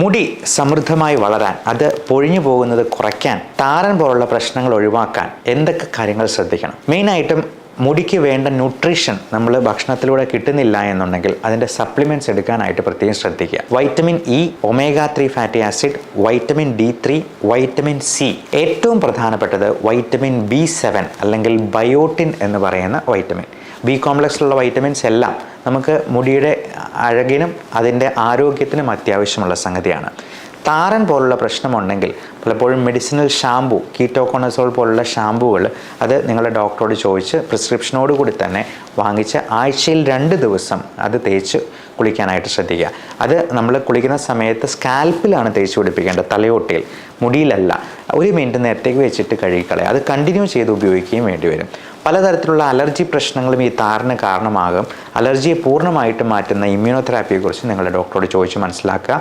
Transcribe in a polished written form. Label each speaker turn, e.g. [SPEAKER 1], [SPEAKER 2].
[SPEAKER 1] മുടി സമൃദ്ധമായി വളരാൻ, അത് പൊഴിഞ്ഞു പോകുന്നത് കുറയ്ക്കാൻ, താരൻ പോലുള്ള പ്രശ്നങ്ങൾ ഒഴിവാക്കാൻ എന്തൊക്കെ കാര്യങ്ങൾ ശ്രദ്ധിക്കണം? മെയിനായിട്ടും മുടിക്ക് വേണ്ട ന്യൂട്രീഷൻ നമ്മൾ ഭക്ഷണത്തിലൂടെ കിട്ടുന്നില്ല എന്നുണ്ടെങ്കിൽ അതിൻ്റെ സപ്ലിമെൻറ്റ്സ് എടുക്കാനായിട്ട് പ്രത്യേകം ശ്രദ്ധിക്കുക. Vitamin E, omega-3 fatty acid, vitamin D3, vitamin C, ഏറ്റവും പ്രധാനപ്പെട്ടത് വൈറ്റമിൻ B7 അല്ലെങ്കിൽ ബയോട്ടിൻ എന്ന് പറയുന്ന വൈറ്റമിൻ. ബി കോംപ്ലക്സിലുള്ള വൈറ്റമിൻസ് എല്ലാം നമുക്ക് മുടിയുടെ അഴകിനും അതിൻ്റെ ആരോഗ്യത്തിനും അത്യാവശ്യമുള്ള സംഗതിയാണ്. താരൻ പോലുള്ള പ്രശ്നമുണ്ടെങ്കിൽ പലപ്പോഴും മെഡിസിനൽ ഷാമ്പു, കീറ്റോകോണസോൾ പോലുള്ള ഷാമ്പുകൾ അത് നിങ്ങളുടെ ഡോക്ടറോട് ചോദിച്ച് പ്രിസ്ക്രിപ്ഷനോട് കൂടി തന്നെ വാങ്ങിച്ച് ആഴ്ചയിൽ 2 ദിവസം അത് തേച്ച് കുളിക്കാനായിട്ട് ശ്രദ്ധിക്കുക. അത് നമ്മൾ കുളിക്കുന്ന സമയത്ത് സ്കാൽപ്പിലാണ് തേച്ച് പിടിപ്പിക്കേണ്ടത്, തലയോട്ടിയിൽ, മുടിയിലല്ല. 1 മിനിറ്റ് നേരത്തേക്ക് വെച്ചിട്ട് കഴുകിക്കളയുക. അത് കണ്ടിന്യൂ ചെയ്ത് ഉപയോഗിക്കുകയും വേണ്ടി വരും. പലതരത്തിലുള്ള അലർജി പ്രശ്നങ്ങളും ഈ താരന് കാരണമാകും. അലർജിയെ പൂർണ്ണമായിട്ട് മാറ്റുന്ന ഇമ്മ്യൂണോതെറാപ്പിയെക്കുറിച്ച് നിങ്ങളുടെ ഡോക്ടറോട് ചോദിച്ച് മനസ്സിലാക്കുക.